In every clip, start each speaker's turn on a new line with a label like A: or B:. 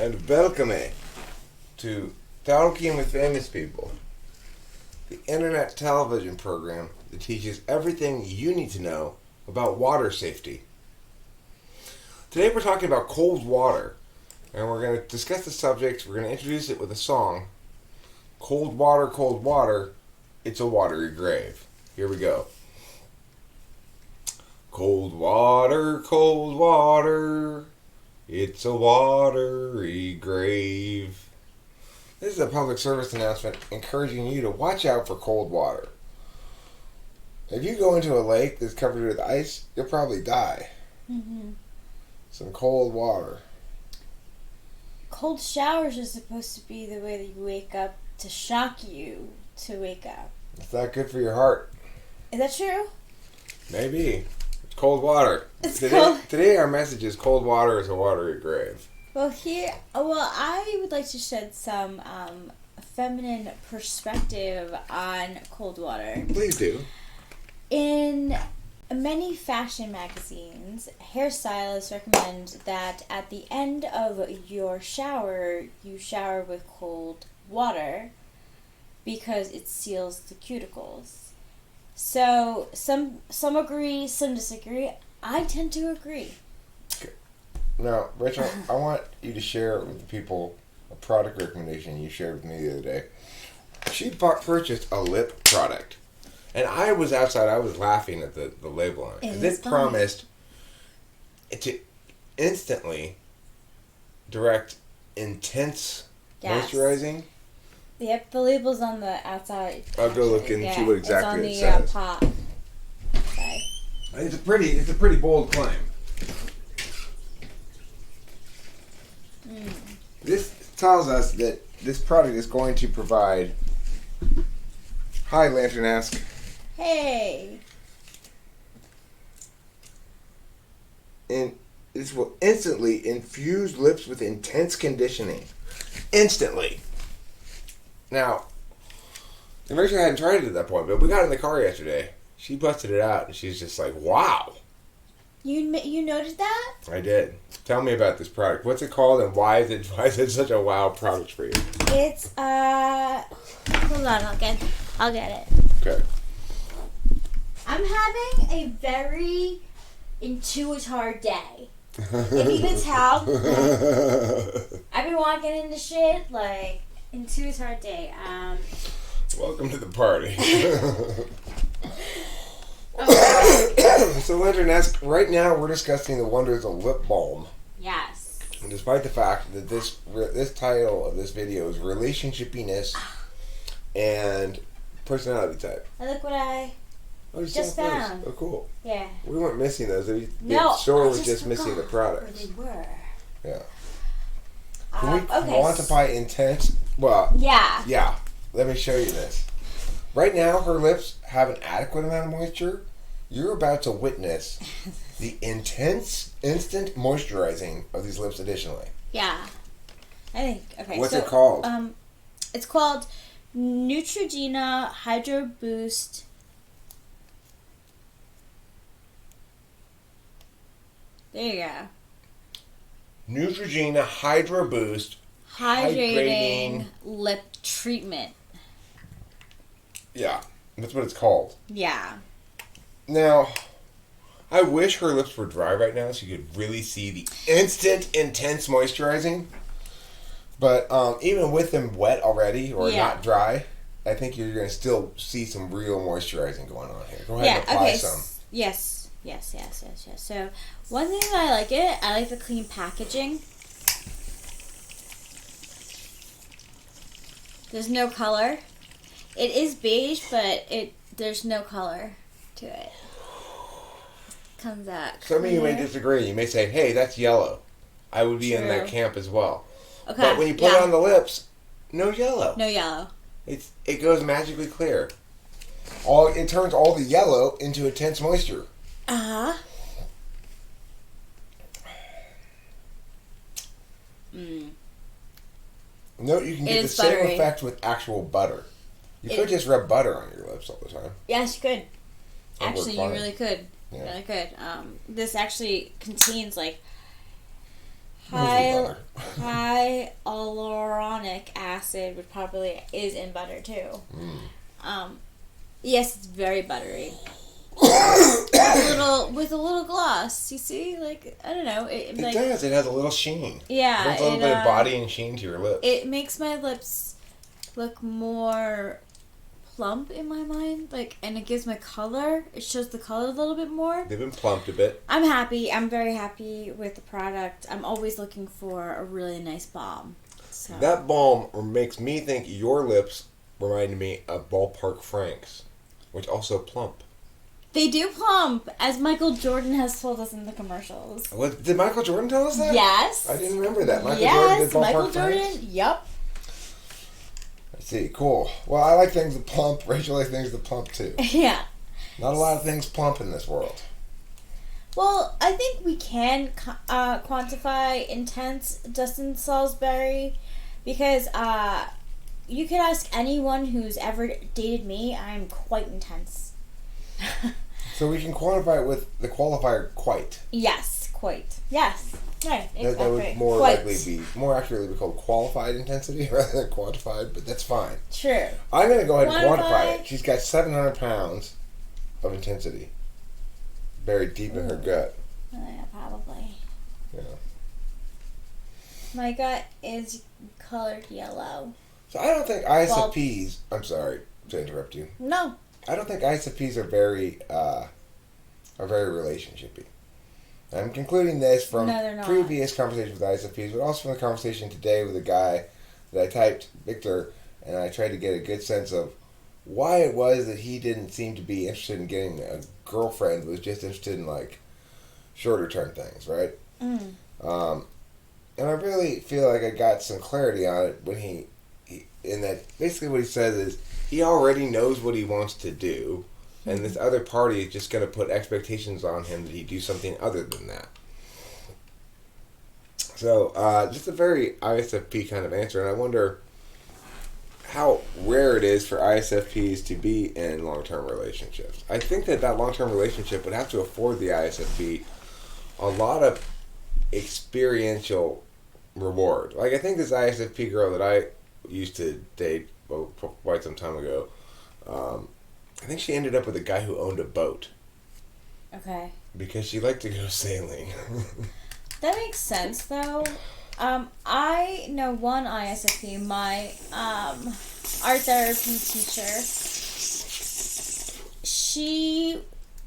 A: and welcome to Talking with Famous People, the internet television program that teaches everything you need to know about water safety. Today we're talking about cold water, and we're going to discuss the subject. We're going to introduce it with a song, Cold Water, It's a Watery Grave. Here we go. Cold water, it's a watery grave. This is a public service announcement encouraging you to watch out for cold water. If you go into a lake that's covered with ice, you'll probably die.
B: Mm-hmm.
A: Some cold water.
B: Cold showers are supposed to be the way that you wake up to shock you to wake up.
A: It's not good for your heart.
B: Is that true?
A: Maybe. It's cold water.
B: Cold.
A: Today our message is cold water is a watery grave.
B: Well, I would like to shed some feminine perspective on cold water.
A: Please do.
B: In many fashion magazines, hairstylists recommend that at the end of your shower, you shower with cold water because it seals the cuticles. So some agree, some disagree. I tend to agree.
A: Okay. Now, Rachel, I want you to share with the people a product recommendation you shared with me the other day. She purchased a lip product. And I was outside, I was laughing at the label on it. Because it promised to instantly direct intense moisturizing.
B: Yep, the label's on the outside.
A: I'll go look and see what exactly it says.
B: It's on the pot. Okay.
A: It's a pretty bold claim. This tells us that this product is going to provide. Hi, Lantern-esque.
B: Hey.
A: And this will instantly infuse lips with intense conditioning. Instantly. Now, Rachel hadn't tried it at that point, but we got in the car yesterday. She busted it out, and she's just like, wow.
B: You noticed that?
A: I did. Tell me about this product. What's it called, and why is it such a wow product for you?
B: It's, hold on, I'll get it.
A: Okay.
B: I'm having a very intuitive day. If you can tell, I've been walking into shit, like, intuitive day.
A: Welcome to the party.
B: Okay.
A: So, Lantern-esque, right now we're discussing the wonders of lip balm.
B: Yes.
A: And despite the fact that this title of this video is Relationship-iness and Personality Type.
B: And look what I just
A: saw those.
B: found.
A: Oh, cool.
B: Yeah.
A: We weren't missing those. The
B: No,
A: store
B: I
A: was just missing the products.
B: Where they were.
A: Yeah. Can we
B: Okay.
A: quantify intense? Well,
B: yeah.
A: Yeah. Let me show you this. Right now, her lips have an adequate amount of moisture. You're about to witness the intense, instant moisturizing of these lips additionally.
B: Yeah. I think, okay.
A: What's it called?
B: It's called Neutrogena Hydro Boost. There you go.
A: Neutrogena Hydro Boost
B: Hydrating Lip Treatment.
A: Yeah, that's what it's called.
B: Yeah.
A: Now, I wish her lips were dry right now so you could really see the instant, intense moisturizing. But even with them wet already or not dry, I think you're going to still see some real moisturizing going on here. Go ahead and apply some.
B: Yes. So, one thing that I like the clean packaging. There's no color. It is beige, but there's no color to it. Comes out clear.
A: Some of you may disagree. You may say, hey, that's yellow. I would be in that camp as well.
B: Okay.
A: But when you put it on the lips, no yellow.
B: No yellow.
A: It goes magically clear. It turns all the yellow into intense moisture.
B: Uh-huh.
A: Note you can get the same effect with actual butter. You could just rub butter on your lips all the time.
B: Yes, you could. Actually, you really could.
A: Yeah.
B: Really could. This actually contains like
A: Mostly
B: Hyaluronic acid is in butter too. Yes, it's very buttery. with a little gloss. You see, like, I don't know. It
A: does. It has a little sheen.
B: Yeah,
A: it brings a little bit of body and sheen to your lips.
B: It makes my lips look more plump in my mind, and it gives my color. It shows the color a little bit more.
A: They've been plumped a bit.
B: I'm happy. I'm very happy with the product. I'm always looking for a really nice balm. So.
A: That balm makes me think your lips remind me of Ballpark Franks, which also plump.
B: They do plump, as Michael Jordan has told us in the commercials.
A: What, did Michael Jordan tell us that?
B: Yes.
A: I didn't remember that. Michael Jordan did Ballpark
B: Michael Jordan.
A: Franks?
B: Yep.
A: I see. Cool. Well, I like things that plump. Rachel likes things that plump too.
B: Yeah.
A: Not a lot of things plump in this world.
B: Well, I think we can quantify intense Dustin Salisbury because you could ask anyone who's ever dated me. I'm quite intense.
A: So we can quantify it with the qualifier quite.
B: Yes, quite. Yes. Right, exactly.
A: That would more accurately be called qualified intensity rather than quantified, but that's fine.
B: True.
A: I'm going to go ahead and quantify it. She's got 700 pounds of intensity buried deep in her gut.
B: Yeah, probably.
A: Yeah.
B: My gut is colored yellow.
A: So I don't think ISFPs... I'm sorry to interrupt you.
B: No.
A: I don't think ISFPs are very relationshipy. I'm concluding this from previous conversations with ISFPs, but also from the conversation today with a guy that I typed, Victor, and I tried to get a good sense of why it was that he didn't seem to be interested in getting a girlfriend, was just interested in, shorter term things, right? And I really feel like I got some clarity on it when he in that basically what he says is he already knows what he wants to do, and this other party is just going to put expectations on him that he do something other than that. So, just a very ISFP kind of answer, and I wonder how rare it is for ISFPs to be in long-term relationships. I think that long-term relationship would have to afford the ISFP a lot of experiential reward. I think this ISFP girl that I used to date quite some time ago, I think she ended up with a guy who owned a boat.
B: Okay.
A: Because she liked to go sailing.
B: That makes sense, though. I know one ISFP, my art therapy teacher. She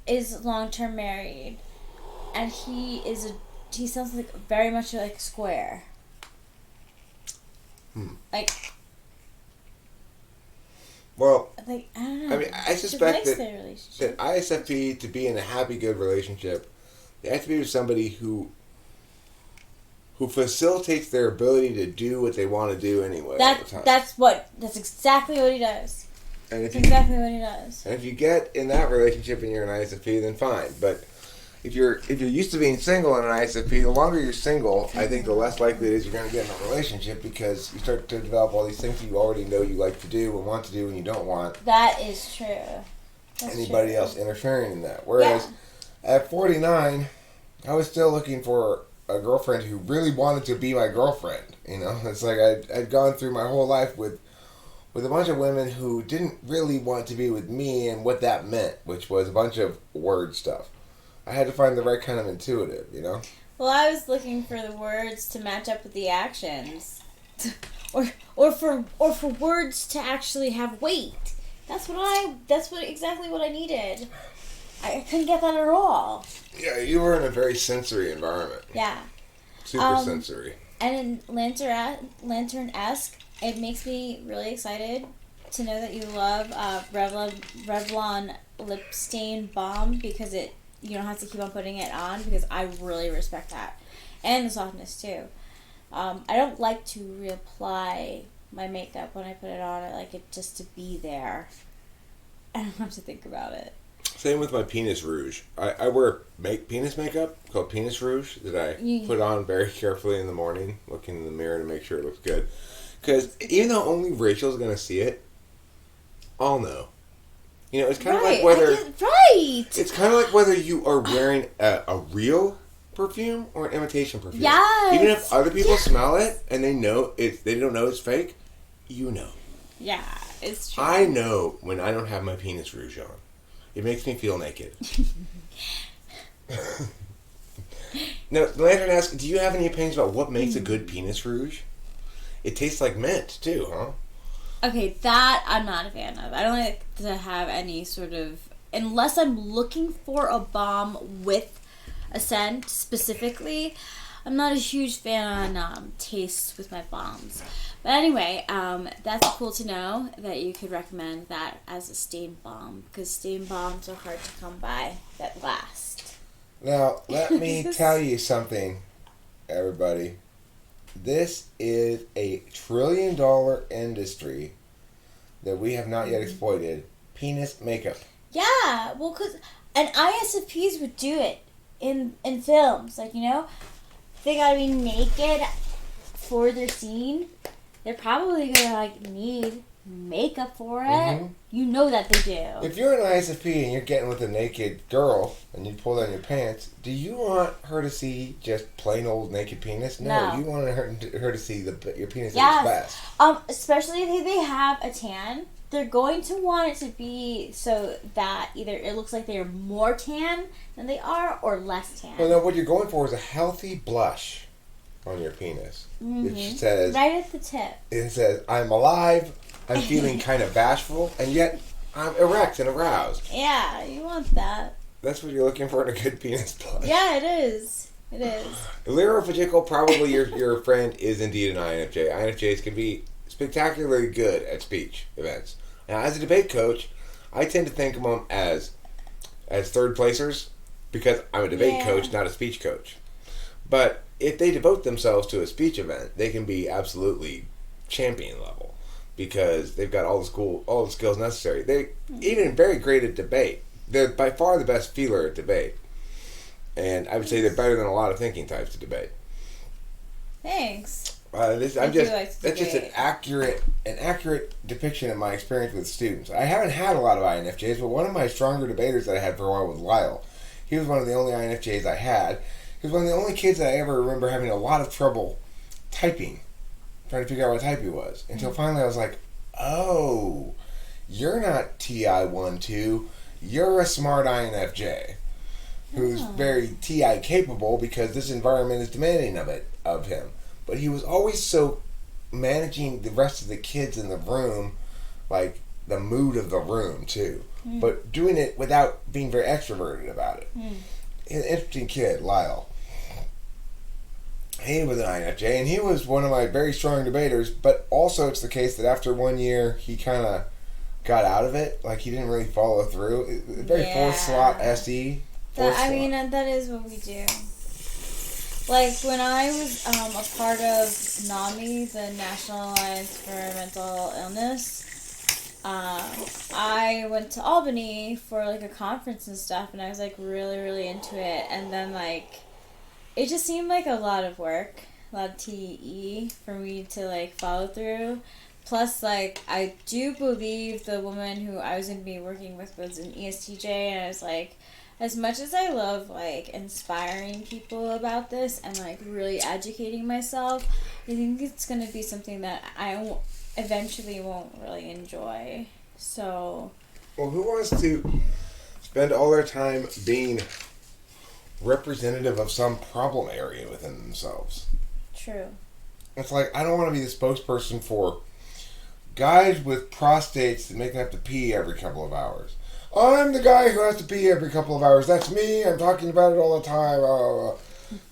B: is long-term married, and he sounds very much like Square.
A: Well,
B: I don't know.
A: I suspect that ISFP, to be in a happy, good relationship, they have to be with somebody who facilitates their ability to do what they want to do anyway.
B: That's exactly what he does.
A: And
B: exactly what he does.
A: And if you get in that relationship and you're an ISFP, then fine. But if you're used to being single in an ISFP, the longer you're single, I think the less likely it is you're going to get in a relationship, because you start to develop all these things you already know you like to do and want to do and you don't want.
B: That is true.
A: Anybody else interfering in that. Whereas at 49, I was still looking for a girlfriend who really wanted to be my girlfriend. It's like I'd gone through my whole life with a bunch of women who didn't really want to be with me and what that meant, which was a bunch of word stuff. I had to find the right kind of intuitive,
B: Well, I was looking for the words to match up with the actions, or for words to actually have weight. That's exactly what I needed. I couldn't get that at all.
A: Yeah, you were in a very sensory environment.
B: Yeah.
A: Super sensory.
B: And in Lantern-esque, it makes me really excited to know that you love Revlon lip stain balm, because you don't have to keep on putting it on, because I really respect that. And the softness, too. I don't like to reapply my makeup when I put it on. I like it just to be there. I don't have to think about it.
A: Same with my penis rouge. I wear penis makeup called penis rouge that I put on very carefully in the morning, looking in the mirror to make sure it looks good. Because even though only Rachel's going to see it, I'll know. It's kind of like whether...
B: Right!
A: It's kind of like whether you are wearing a real perfume or an imitation perfume.
B: Yes.
A: Even if other people smell it and they don't know it's fake, you know.
B: Yeah, it's true.
A: I know when I don't have my penis rouge on. It makes me feel naked. Now, the Lantern asks, do you have any opinions about what makes a good penis rouge? It tastes like mint, too, huh?
B: Okay, that I'm not a fan of. I don't like to have any sort of... Unless I'm looking for a balm with a scent specifically, I'm not a huge fan on tastes with my balms. But anyway, that's cool to know that you could recommend that as a stain balm, because stain balms are hard to come by that last.
A: Now, let me tell you something, everybody. This is a $1 trillion industry that we have not yet exploited. Penis makeup.
B: Yeah, well, and ISFPs would do it in films. Like, you know, they gotta be naked for their scene. They're probably gonna, like, need makeup for it. Mm-hmm. You know that they do.
A: If you're an ISFP and you're getting with a naked girl and you pull down your pants, do you want her to see just plain old naked penis? No. You want her to see your penis at its best.
B: Especially if they have a tan. They're going to want it to be so that either it looks like they're more tan than they are or less tan.
A: Well, no, what you're going for is a healthy blush on your penis.
B: Mm-hmm.
A: It says...
B: right at the tip.
A: It says, I'm alive, I'm feeling kind of bashful, and yet I'm erect and aroused.
B: Yeah, you want that.
A: That's what you're looking for in a good penis blush.
B: Yeah, it is. It is.
A: Lyra Fajical, probably your friend, is indeed an INFJ. INFJs can be spectacularly good at speech events. Now, as a debate coach, I tend to think of them as third placers because I'm a debate coach, not a speech coach. But if they devote themselves to a speech event, they can be absolutely champion level because they've got all the skills necessary. They even very great at debate. They're by far the best feeler at debate, and I would say they're better than a lot of thinking types at debate.
B: Thanks.
A: That's just an accurate depiction of my experience with students. I haven't had a lot of INFJs, but one of my stronger debaters that I had for a while was Lyle. He was one of the only INFJs I had. He was one of the only kids that I ever remember having a lot of trouble typing, trying to figure out what type he was. Until finally I was like, oh, you're not TI-12, you're a smart INFJ who's very TI capable because this environment is demanding of him. But he was always so managing the rest of the kids in the room, like the mood of the room too. But doing it without being very extroverted about it. An interesting kid, Lyle. He was an INFJ, and he was one of my very strong debaters, but also it's the case that after 1 year, he kind of got out of it. Like, he didn't really follow through. Very fourth slot SE.
B: That is what we do. Like, when I was a part of NAMI, the National Alliance for Mental Illness, I went to Albany for, like, a conference and stuff, and I was, like, really, really into it. And then, like, it just seemed like a lot of work, a lot of TE for me to, like, follow through. Plus, like, I do believe the woman who I was going to be working with was an ESTJ, and I was like, as much as I love, like, inspiring people about this and, like, really educating myself, I think it's going to be something that I eventually won't really enjoy. So...
A: Well, who wants to spend all their time being representative of some problem area within themselves?
B: True.
A: It's like, I don't want to be the spokesperson for guys with prostates that make them have to pee every couple of hours. I'm the guy who has to pee every couple of hours. That's me. I'm talking about it all the time.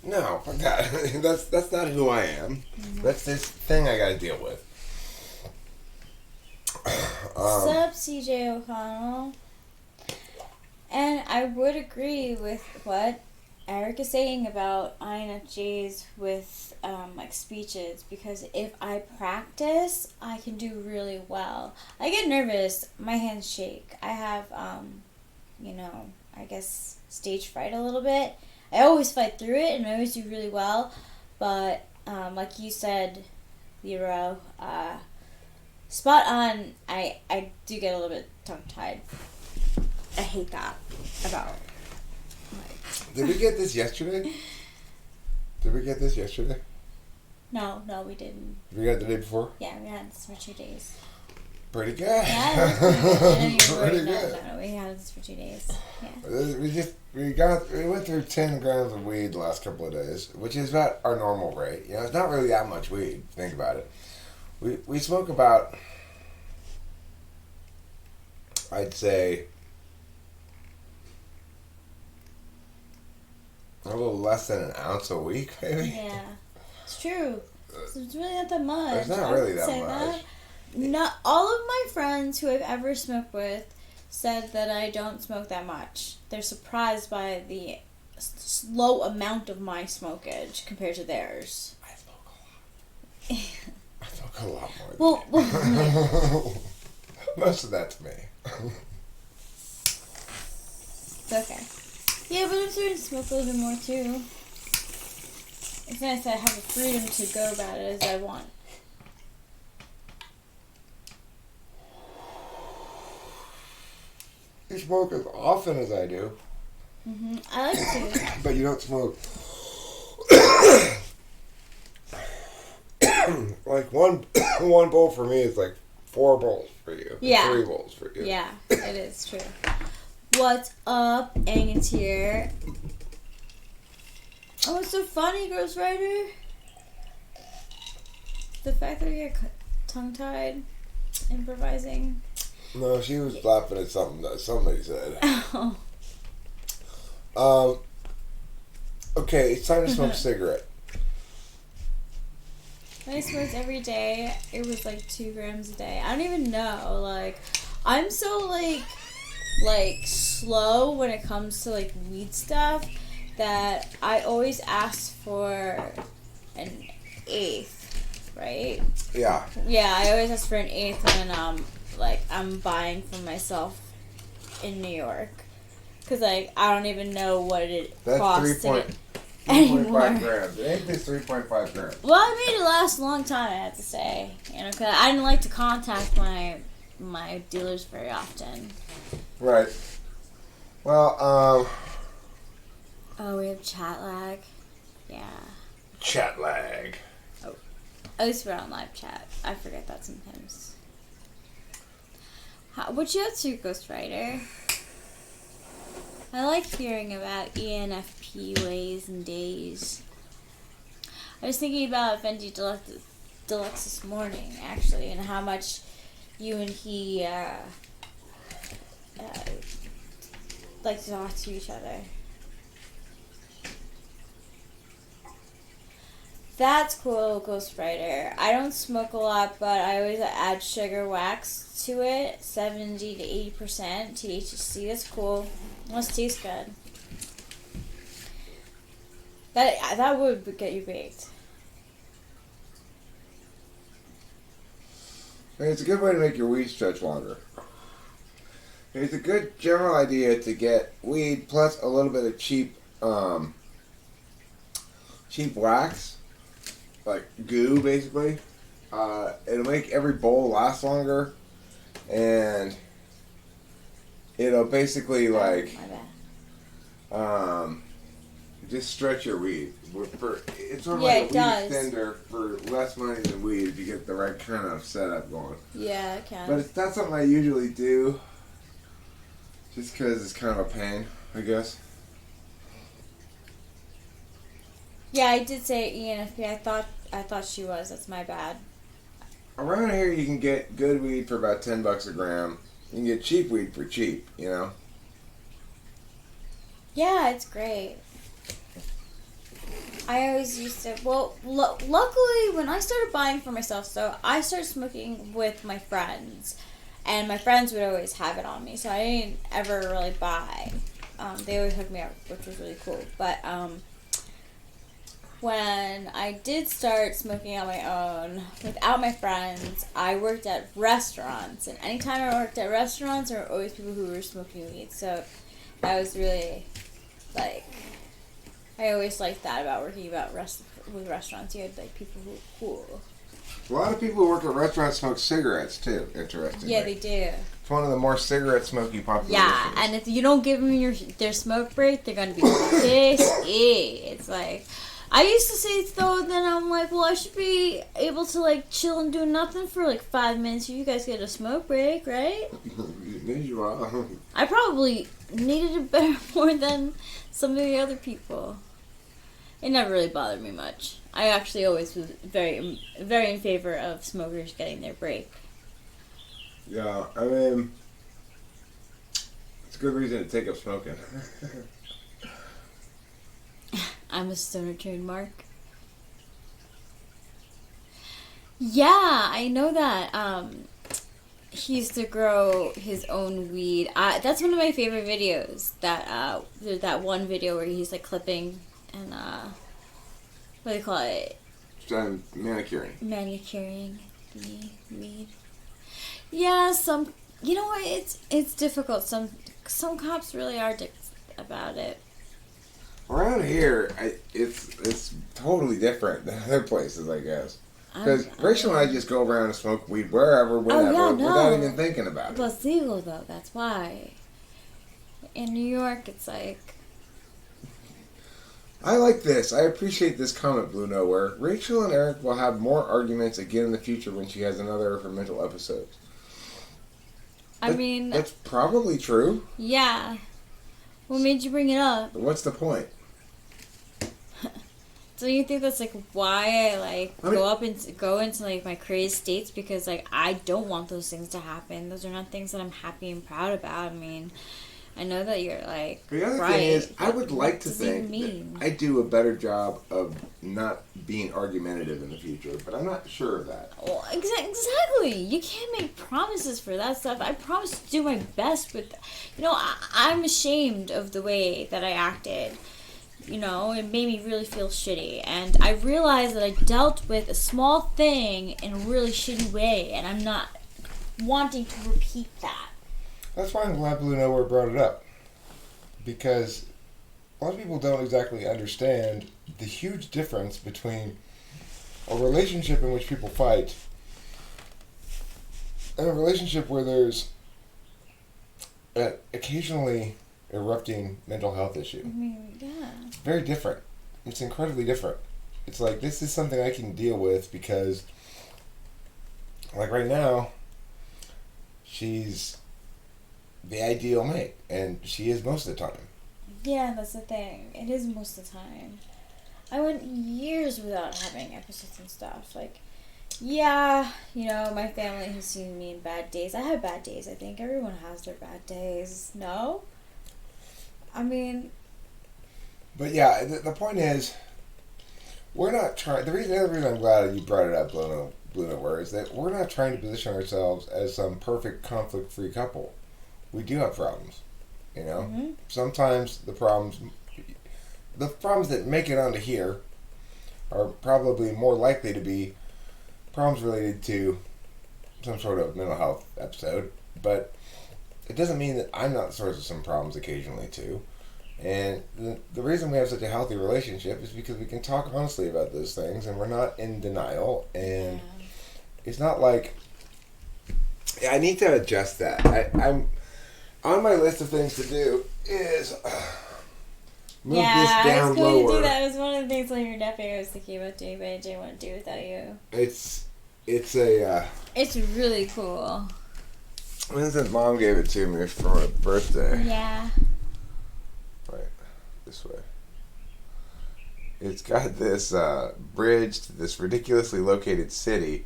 A: No, fuck that. That's not who I am. That's this thing I got to deal with.
B: Sup, CJ O'Connell. And I would agree with what Eric is saying about INFJs with like speeches, because if I practice, I can do really well. I get nervous, my hands shake. I have I guess stage fright a little bit. I always fight through it and I always do really well, but like you said, Lero, spot on. I do get a little bit tongue tied. I hate that about.
A: Did we get this yesterday? Did we get this yesterday?
B: No, we didn't.
A: We got it the day before?
B: Yeah, we had this for 2 days.
A: Pretty good.
B: Yeah, that's pretty good. I know you were
A: Pretty
B: worried.
A: good.
B: No, we had this for 2 days. Yeah.
A: We went through 10 grams of weed the last couple of days, which is about our normal rate. You know, it's not really that much weed. Think about it. We smoke about, I'd say, a little less than an ounce a week, maybe.
B: Yeah, it's true. It's really not that much.
A: It's not really that much.
B: Not all of my friends who I've ever smoked with said that I don't smoke that much. They're surprised by the low amount of my smokage compared to theirs.
A: I smoke a lot. I smoke a lot more.
B: Well,
A: Most of that's me.
B: it's okay. Yeah, but I'm starting to smoke a little bit more too. It's nice that I have the freedom to go about it as I want.
A: You smoke as often as I do.
B: I like to.
A: But you don't smoke. Like one bowl for me is like 4 bowls for you.
B: Yeah.
A: 3 bowls for you.
B: Yeah, it is true. What's up, Angus here? Oh, it's so funny, Ghostwriter. The fact that we get tongue-tied, improvising.
A: No, she was laughing at something that somebody said.
B: Oh.
A: Okay, it's time to smoke a cigarette.
B: When I smoked every day, it was like 2 grams a day. I don't even know. Like, I'm so like slow when it comes to like weed stuff that I always ask for an 1/8, right?
A: Yeah.
B: Yeah, I always ask for an 1/8 when I'm buying for myself in New York. Cause like I don't even know what it costs to get anymore.
A: 3.5 grams. It ain't this 3.5 grams.
B: Well, I made it last a long time, I have to say. You know, cause I didn't like to contact my dealers very often.
A: Right. Well,
B: Oh, we have chat lag. Yeah.
A: chat lag.
B: At least we're on live chat. I forget that sometimes. What you up to, Ghostwriter? I like hearing about ENFP ways and days. I was thinking about Fendi Deluxe this morning, actually, and how much you and he like to talk to each other. That's cool, Ghostwriter. I don't smoke a lot, but I always add sugar wax to it, 70 to 80% THC. That's cool. Must taste good. That would get you baked.
A: It's a good way to make your weed stretch longer. It's a good general idea to get weed plus a little bit of cheap wax, like goo, basically. It'll make every bowl last longer, and it'll basically like just stretch your weed. It's sort of like a weed extender for less money than weed if you get the right kind of setup going.
B: Yeah, it can.
A: But it's not something I usually do, just because it's kind of a pain, I guess.
B: Yeah, I did say ENFP. I thought she was. That's my bad.
A: Around here, you can get good weed for about $10 a gram. You can get cheap weed for cheap, you know?
B: Yeah, it's great. I always used to, luckily when I started buying for myself, so I started smoking with my friends, and my friends would always have it on me, so I didn't ever really buy. They always hooked me up, which was really cool, but when I did start smoking on my own, without my friends, I worked at restaurants, and anytime I worked at restaurants, there were always people who were smoking weed, so I was really, I always liked that about working with restaurants. You had, people who were cool.
A: A lot of people who work at restaurants smoke cigarettes, too, interestingly.
B: Yeah, they do.
A: It's one of the more cigarette-smoky populations.
B: Yeah, and if you don't give them their smoke break, they're going to be pissed. It's like, I used to say though, then I'm like, well, I should be able to like chill and do nothing for like 5 minutes. You guys get a smoke break, right? I probably needed it better more than some of the other people. It never really bothered me much. I actually always was very, very in favor of smokers getting their break.
A: Yeah, I mean, it's a good reason to take up smoking.
B: I'm a stoner trademark. Yeah, I know that. He used to grow his own weed. That's one of my favorite videos. There's that one video where he's like clipping and what do they call it?
A: Manicuring.
B: Manicuring the weed. Yeah, you know what? It's difficult. Some cops really are dicks about it.
A: Around here, it's totally different than other places, I guess. Because Rachel and I just go around and smoke weed wherever, whenever, without even thinking about it.
B: Well, it's legal though. That's why. In New York, it's like.
A: I like this. I appreciate this comment, Blue Nowhere. Rachel and Eric will have more arguments again in the future when she has another of her mental episodes.
B: I mean,
A: that's probably true.
B: Yeah. What made you bring it up?
A: But what's the point?
B: So you think that's like why I go into like my crazy states, because like I don't want those things to happen. Those are not things that I'm happy and proud about. I mean, I know that you're like
A: the other
B: right,
A: thing is, I would like to
B: does
A: think that I do a better job of not being argumentative in the future, but I'm not sure of that.
B: Well, exactly. You can't make promises for that stuff. I promise to do my best with, I'm ashamed of the way that I acted. It made me really feel shitty. And I realized that I dealt with a small thing in a really shitty way, and I'm not wanting to repeat that.
A: That's why I'm glad Blue Nowhere brought it up. Because a lot of people don't exactly understand the huge difference between a relationship in which people fight and a relationship where there's an occasionally erupting mental health issue.
B: I mean, yeah.
A: It's very different. It's incredibly different. It's like, this is something I can deal with because, like right now, she's the ideal mate, and she is most of the time.
B: Yeah, that's the thing. It is most of the time. I went years without having episodes and stuff. Like, yeah, my family has seen me in bad days. I have bad days, I think. Everyone has their bad days. No? I mean...
A: But yeah, the point is, we're not trying... The other reason I'm glad you brought it up, Blue Nowhere, is that we're not trying to position ourselves as some perfect conflict-free couple. We do have problems,
B: Mm-hmm.
A: Sometimes the problems that make it onto here are probably more likely to be problems related to some sort of mental health episode, but it doesn't mean that I'm not the source of some problems occasionally too. And the reason we have such a healthy relationship is because we can talk honestly about those things, and we're not in denial, and it's not like... I need to adjust that. I'm on my list of things to do is move this down lower.
B: Yeah, I was going to do that. It was one of the things on your nephew I was thinking about doing, but I didn't want to do without you.
A: It's
B: really cool.
A: Vincent's mom gave it to me for my birthday.
B: Yeah.
A: Right, this way. It's got this bridge to this ridiculously located city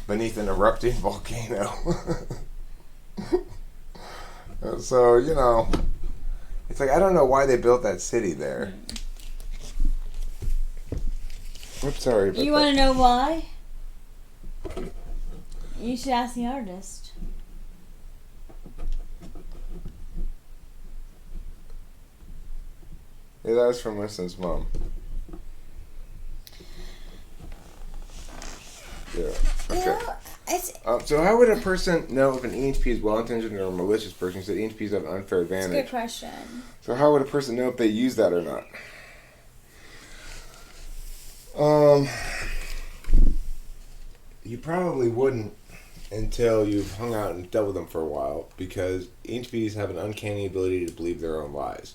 A: beneath an erupting volcano. So, it's like, I don't know why they built that city there. Oops, sorry about that.
B: You want to know why? You should ask the artist.
A: Yeah, that was from Winston's mom. Yeah. Okay. So how would a person know if an EHP is well-intentioned or a malicious person? You said EHPs have an unfair advantage.
B: That's a good question.
A: So how would a person know if they use that or not? You probably wouldn't until you've hung out and dealt with them for a while, because EHPs have an uncanny ability to believe their own lies.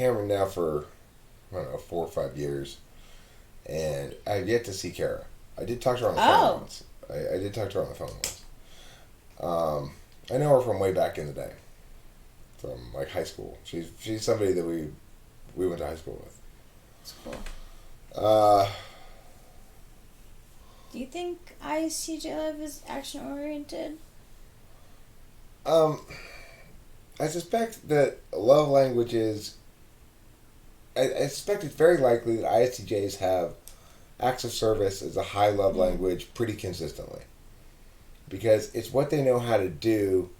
A: Cameron now for, I don't know, 4 or 5 years, and I've yet to see Kara. I did talk to her on the phone once. I did talk to her on the phone once. I know her from way back in the day, from like high school. She's somebody that we went to high school with.
B: That's cool. Do you think ISTJ Live is action oriented?
A: I suspect that love languages. I suspect it's very likely that ISTJs have acts of service as a high love language pretty consistently. Because it's what they know how to do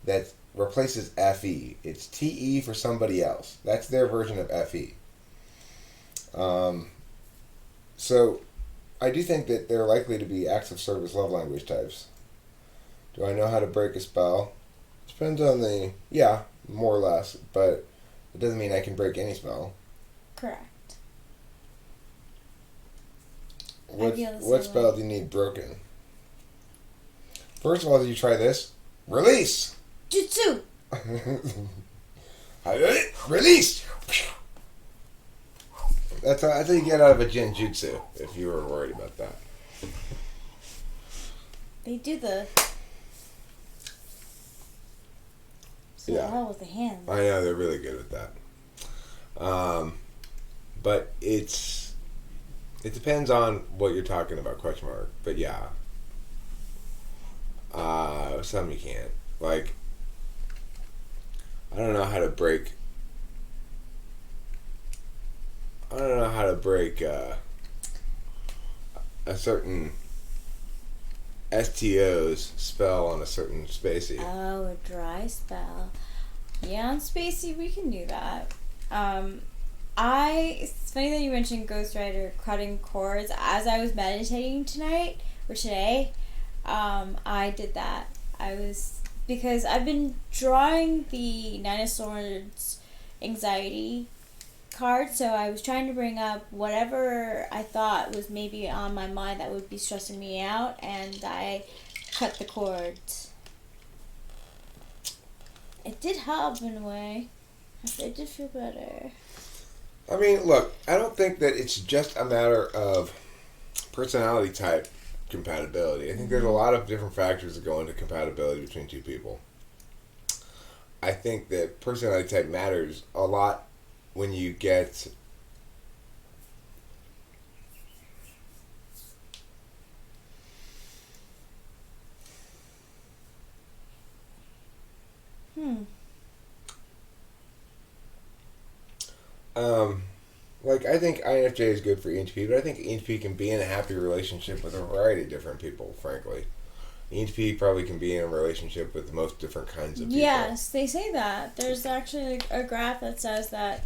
A: that replaces FE. It's TE for somebody else. That's their version of FE. So I do think that they're likely to be acts of service love language types. Do I know how to break a spell? Depends on more or less, but it doesn't mean I can break any spell.
B: Correct.
A: What spell do you need broken? First of all, did you try this? Release!
B: Jutsu!
A: Release! That's how you get out of a genjutsu, if you were worried about that.
B: They do the... hell with the hands.
A: I know, they're really good with that. But it depends on what you're talking about, question mark. But yeah. Some you can't. Like, I don't know how to break a certain STO's spell on a certain spacey.
B: Oh, a dry spell. Yeah, on spacey we can do that. It's funny that you mentioned Ghostwriter cutting cords. As I was meditating today, I did that. Because I've been drawing the Nine of Swords anxiety card, so I was trying to bring up whatever I thought was maybe on my mind that would be stressing me out, and I cut the cords. It did help in a way. It did feel better.
A: I mean, look, I don't think that it's just a matter of personality type compatibility. I think there's a lot of different factors that go into compatibility between two people. I think that personality type matters a lot when you get like, I think INFJ is good for ENTP, but I think ENTP can be in a happy relationship with a variety of different people, frankly. ENTP probably can be in a relationship with most different kinds of people.
B: Yes, they say that. There's actually a graph that says that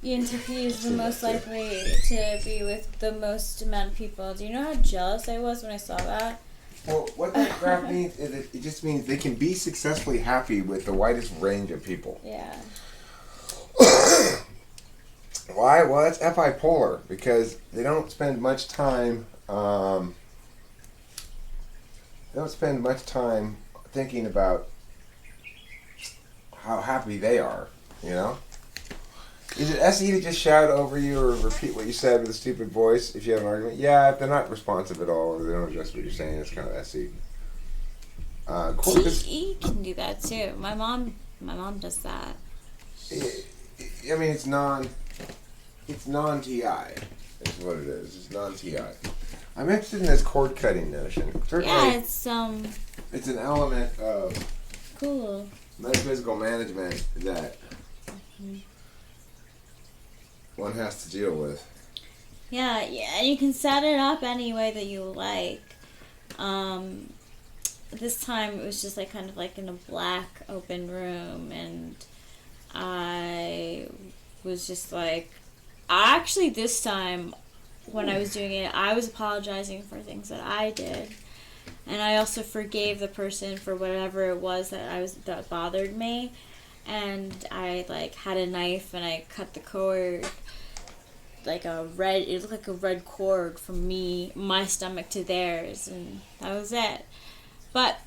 B: ENTP is the most likely to be with the most amount of people. Do you know how jealous I was when I saw that?
A: Well, what that graph means is it just means they can be successfully happy with the widest range of people.
B: Yeah.
A: Why? Well, that's bipolar because they don't spend much time. They don't spend much time thinking about how happy they are. You know. Is it SE to just shout over you or repeat what you said with a stupid voice if you have an argument? Yeah, if they're not responsive at all or they don't address what you're saying, it's kind of SE.
B: TE can do that too. My mom does that.
A: I mean, it's non-TI is what it is. It's non-TI. I'm interested in this cord cutting notion. Certainly,
B: yeah,
A: it's an element of
B: cool
A: metaphysical management that one has to deal with.
B: Yeah, and you can set it up any way that you like. This time it was just like kind of like in a black open room, and I was just like, actually this time when I was doing it, I was apologizing for things that I did, and I also forgave the person for whatever it was that bothered me, and I like had a knife and I cut the cord. It looked like a red cord from my stomach to theirs, and that was it. But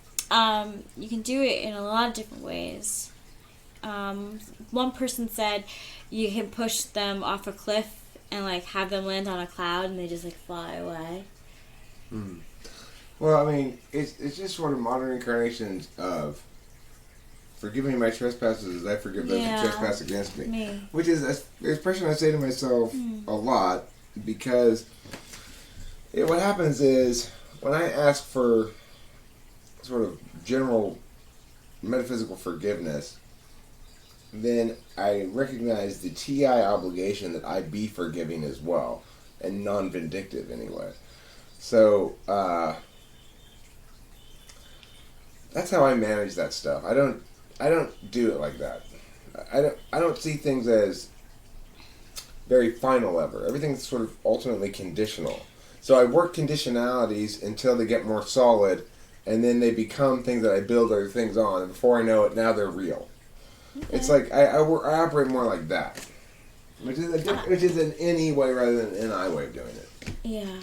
B: you can do it in a lot of different ways. One person said you can push them off a cliff and like have them land on a cloud and they just like fly away.
A: Well, I mean, it's just sort of modern incarnations of forgive me my trespasses as I forgive those who trespass against me. Which is an expression I say to myself a lot, because what happens is when I ask for sort of general metaphysical forgiveness, then I recognize the TI obligation that I be forgiving as well, and non-vindictive anyway. So that's how I manage that stuff. I don't do it like that. I don't see things as very final ever. Everything's sort of ultimately conditional. So I work conditionalities until they get more solid, and then they become things that I build other things on. And before I know it, now they're real. Okay. It's like I operate more like that, which is an NE way rather than an NI way of doing it.
B: Yeah.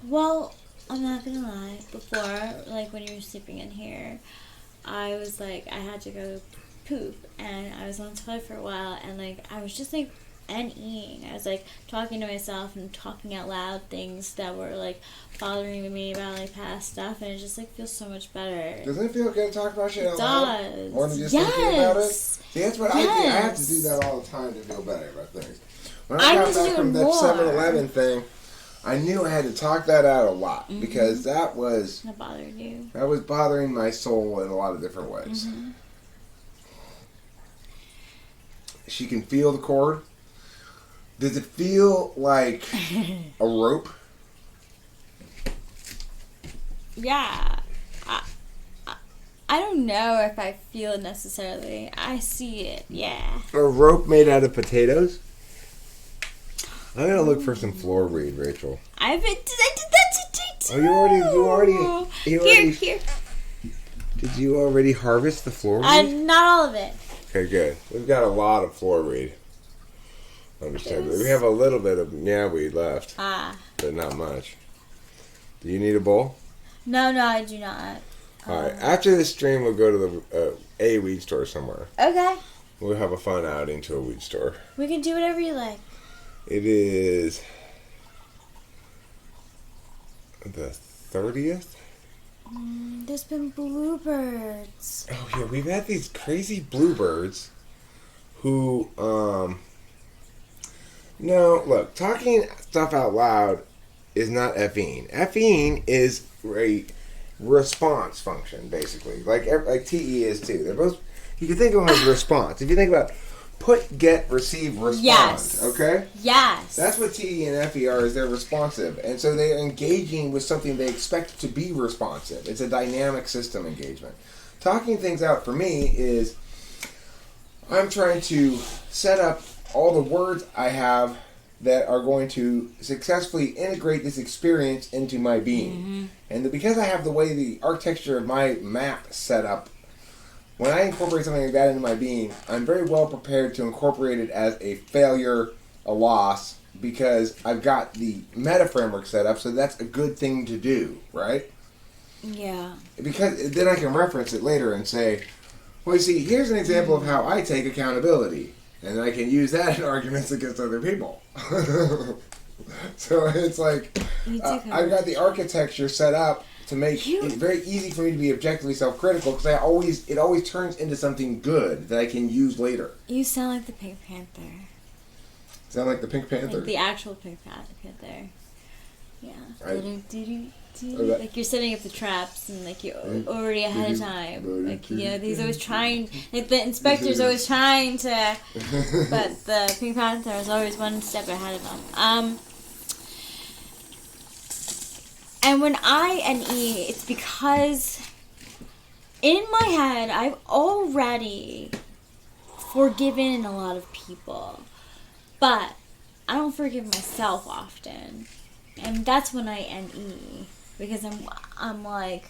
B: Well, I'm not gonna lie. Before, like when you were sleeping in here, I was like, I had to go poop, and I was on the toilet for a while, and like I was just like NEing. I was like talking to myself and talking out loud things that were like bothering me about like past stuff, and it just like feels so much better.
A: Doesn't it feel good to talk about shit out loud?
B: It does.
A: More than just thinking about it? See, that's what I think. I have to do that all the time to feel better about things. When I got back from that 7-Eleven thing, I knew I had to talk that out a lot, because that bothered you. That was bothering my soul in a lot of different ways. She can feel the cord. Does it feel like a rope?
B: Yeah. I don't know if I feel it necessarily. I see it, yeah.
A: A rope made out of potatoes? I'm gonna look for some floor read, Rachel.
B: I did that today too.
A: Oh, you already.
B: Here.
A: Did you already harvest the floor read?
B: Not all of it.
A: Okay, good. We've got a lot of floor read. Understandably, we have a little bit of weed left, but not much. Do you need a bowl?
B: No, I do not.
A: All right. After this stream, we'll go to a weed store somewhere.
B: Okay.
A: We'll have a fun outing to a weed store.
B: We can do whatever you like.
A: It is the 30th.
B: There's been bluebirds.
A: Oh yeah, we've had these crazy bluebirds who no, look, talking stuff out loud is not effing. Effing is a response function, basically. Like TE is too. They're both, you can think of them as response. If you think about put, get, receive, respond.
B: Yes.
A: Okay?
B: Yes.
A: That's what TE and FE are, is they're responsive. And so they're engaging with something they expect to be responsive. It's a dynamic system engagement. Talking things out for me is I'm trying to set up all the words I have that are going to successfully integrate this experience into my being. And because I have the way the architecture of my map set up, when I incorporate something like that into my being, I'm very well prepared to incorporate it as a failure, a loss, because I've got the meta framework set up, so that's a good thing to do, right?
B: Yeah.
A: Because then I can reference it later and say, well, you see, here's an example of how I take accountability. And I can use that in arguments against other people. So it's like, I've got the architecture set up to make it very easy for me to be objectively self-critical, because it always turns into something good that I can use later.
B: You sound like the Pink Panther.
A: Sound like the Pink Panther?
B: Like the actual Pink Panther. Yeah. Like you're setting up the traps, and like you already ahead of time. Like, you know, he's always trying, like the inspector's always trying to, but the Pink Panther is always one step ahead of him. And when I NE, it's because in my head, I've already forgiven a lot of people, but I don't forgive myself often. And that's when I NE, because I'm like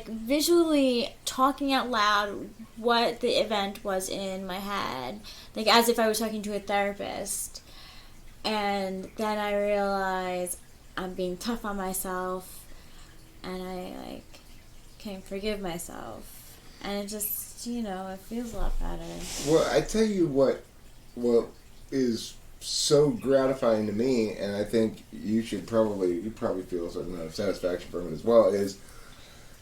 B: visually talking out loud what the event was in my head, like as if I was talking to a therapist. And then I realize I'm being tough on myself, and I can't forgive myself. And it just, it feels a lot better.
C: Well, I tell you what is so gratifying to me, and I think you probably feel a certain amount of satisfaction from it as well, is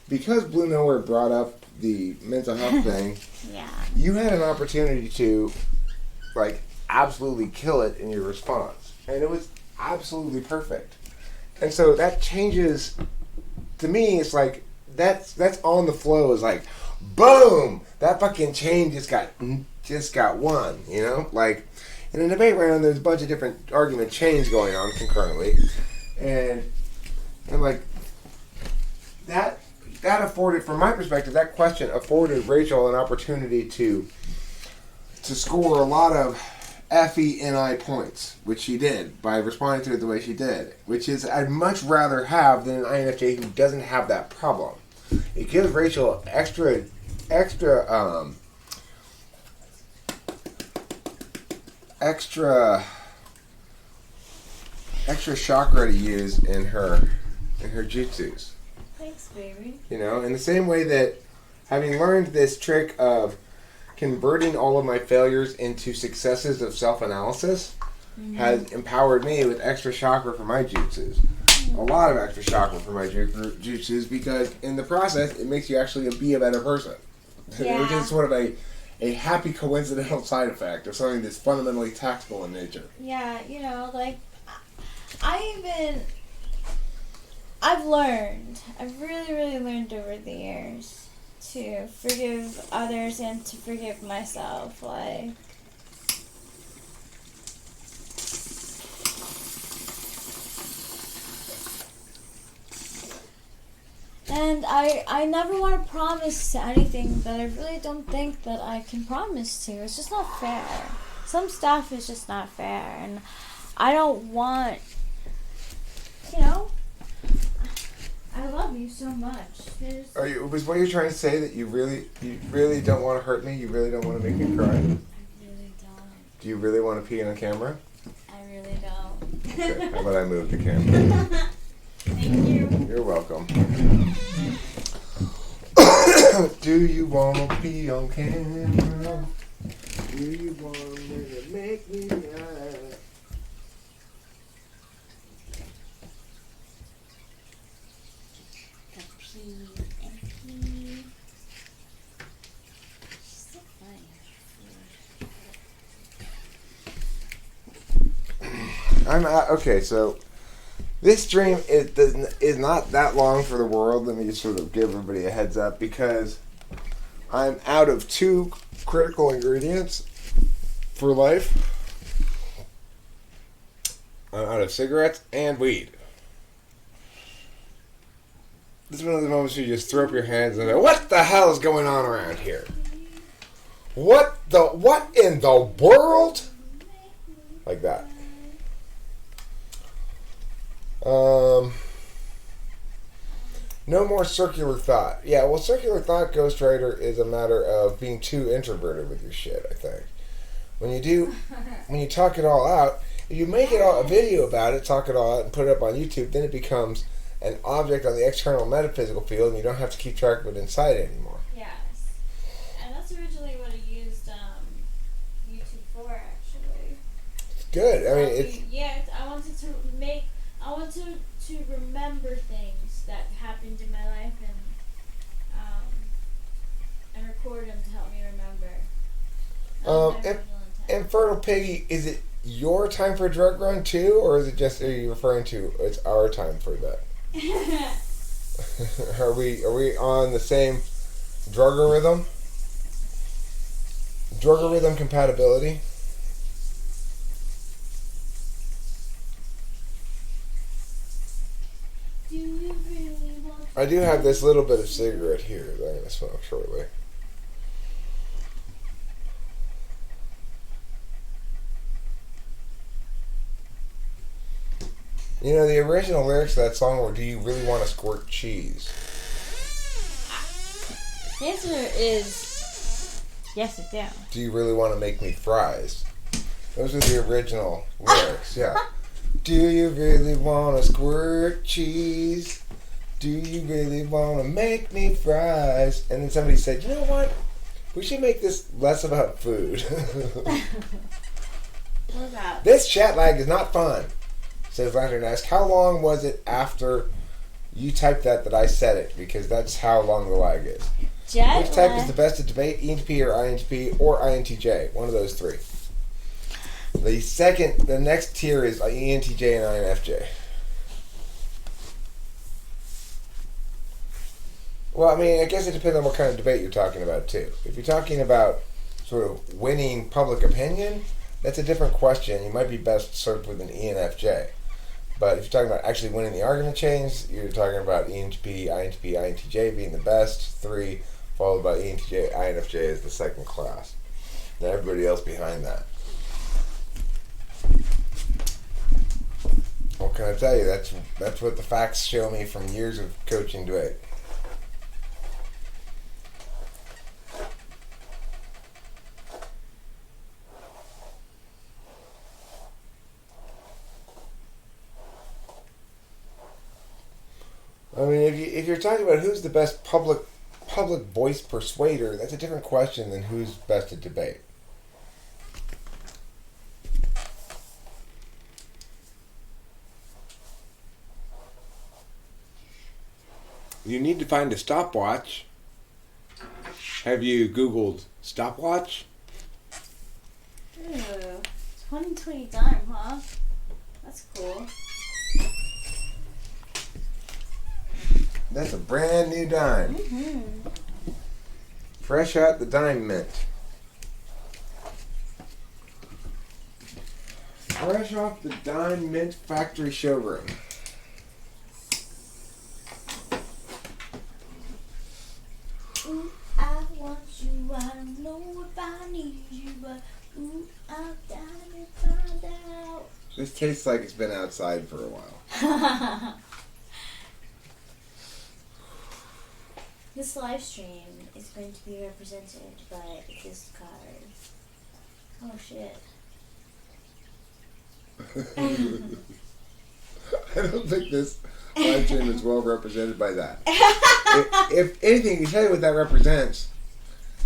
C: because Blue Nowhere brought up the mental health thing.
B: Yeah.
C: You had an opportunity to, absolutely kill it in your response, and it was absolutely perfect. And so that changes. To me, it's like that's on the flow. Is like, boom! That fucking chain just got won. Like in a debate round, there's a bunch of different argument chains going on concurrently, and like that afforded, from my perspective, that question afforded Rachel an opportunity to score a lot of FE&I points, which she did by responding to it the way she did, which is I'd much rather have than an INFJ who doesn't have that problem. It gives Rachel extra chakra to use in her jutsus.
B: Thanks, baby.
C: In the same way that having learned this trick of converting all of my failures into successes of self-analysis has empowered me with extra chakra for my jutsus. A lot of extra chakra for my jutsus, because in the process, it makes you actually be a better person.
B: Yeah.
C: Which is sort of a happy coincidental side effect of something that's fundamentally tactical in nature.
B: Yeah, I've really, really learned over the years to forgive others and to forgive myself, And I never want to promise anything that I really don't think that I can promise to. It's just not fair. Some stuff is just not fair, and I don't want, I love you so much.
C: Was what you're trying to say that you really don't want to hurt me? You really don't want to make me cry?
B: I really don't.
C: Do you really want to pee on camera?
B: I really don't.
C: Okay, how about I move the camera?
B: Thank you.
C: You're welcome. Do you want to pee on camera? Do you want to make me laugh? Okay, so this stream is not that long for the world. Let me just sort of give everybody a heads up, because I'm out of 2 critical ingredients for life. I'm out of cigarettes and weed. This is one of the moments where you just throw up your hands and go, what the hell is going on around here? What in the world? Like that. No more circular thought. Yeah, well, circular thought, Ghostwriter, is a matter of being too introverted with your shit, I think. When you talk it all out, if you make it all a video about it, talk it all out, and put it up on YouTube, then it becomes an object on the external metaphysical field, and you don't have to keep track of it inside anymore.
B: Yes. And that's originally what I used YouTube for, actually.
C: It's good. I mean, it's...
B: Yeah, I wanted to remember things that happened in my life and record them to help me remember.
C: And Fertile Piggy, is it your time for a drug run too, or is it just, are you referring to it's our time for that? Are we on the same druggorithm? Druggorithm compatibility? I do have this little bit of cigarette here that I'm going to smoke shortly. You know, the original lyrics of that song were, do you really want to squirt cheese?
B: The answer is yes, I do.
C: Do you really want to make me fries? Those are the original lyrics, yeah. Do you really want to squirt cheese?
A: Do you really want to make me fries? And then somebody said, you know what? We should make this less about food.
B: What about?
A: This chat lag is not fun, says Lantern Ask. How long was it after you typed that I said it? Because that's how long the lag is.
B: Jet
A: Which type
B: lag.
A: is the best to debate, ENTP or INTP or INTJ? One of those three. The next tier is ENTJ and INFJ. Well, I mean, I guess it depends on what kind of debate you're talking about, too. If you're talking about sort of winning public opinion, that's a different question. You might be best served with an ENFJ. But if you're talking about actually winning the argument chains, you're talking about ENTP, INTP, INTJ being the best, 3, followed by ENTJ, INFJ as the second class. Then everybody else behind that. What can I tell you? That's what the facts show me from years of coaching debate. I mean, if you're talking about who's the best public voice persuader, that's a different question than who's best to debate. You need to find a stopwatch. Have you Googled stopwatch?
B: Ooh, 2020 dime, huh? That's cool.
A: That's a brand new dime.
B: Mm-hmm.
A: Fresh out the dime mint. Fresh off the dime mint factory showroom.
B: Ooh, I want you, I don't know if I need you, but ooh, I'm down to find out.
A: This tastes like it's been outside for a while.
B: This live stream is going to be represented by this card. Oh shit.
A: I don't think this live stream is well represented by that. If anything, you tell you what that represents.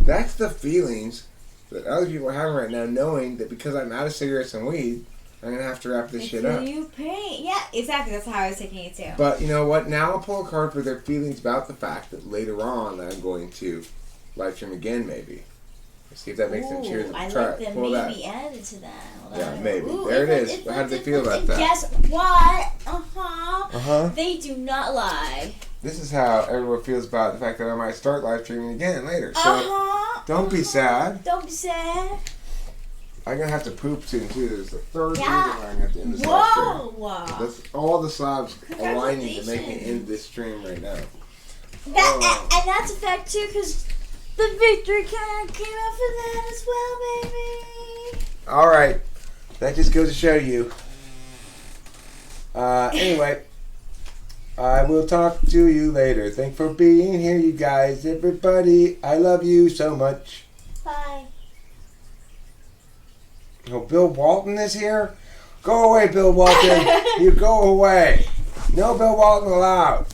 A: That's the feelings that other people are having right now, knowing that because I'm out of cigarettes and weed, I'm going to have to wrap this shit up.
B: You pain. Yeah, exactly. That's how I was taking it too.
A: But you know what? Now I'll pull a card for their feelings about the fact that later on I'm going to live stream again, maybe. Let's see if that makes them cheer.
B: I
A: Try
B: like
A: it.
B: the
A: Pull
B: maybe
A: that.
B: added to that. Hold
A: Yeah,
B: on.
A: maybe.
B: Ooh,
A: There it is. How do they feel about that?
B: Guess what? Uh-huh.
A: Uh-huh.
B: They do not lie.
A: This is how everyone feels about the fact that I might start live streaming again later. So
B: Uh-huh.
A: don't be sad.
B: Don't be sad.
A: I'm going to have to poop soon, too. There's the third
B: Yeah.
A: reason why I'm going to end this live stream.
B: Whoa!
A: That's all the sobs aligning to make me
B: Congratulations.
A: end this stream right now.
B: And that's a fact too, because the victory card came out for that as well, baby.
A: All right. That just goes to show you. Anyway, I will talk to you later. Thanks for being here, you guys. Everybody, I love you so much.
B: Bye.
A: Oh, Bill Walton is here? Go away, Bill Walton. You go away. No Bill Walton allowed.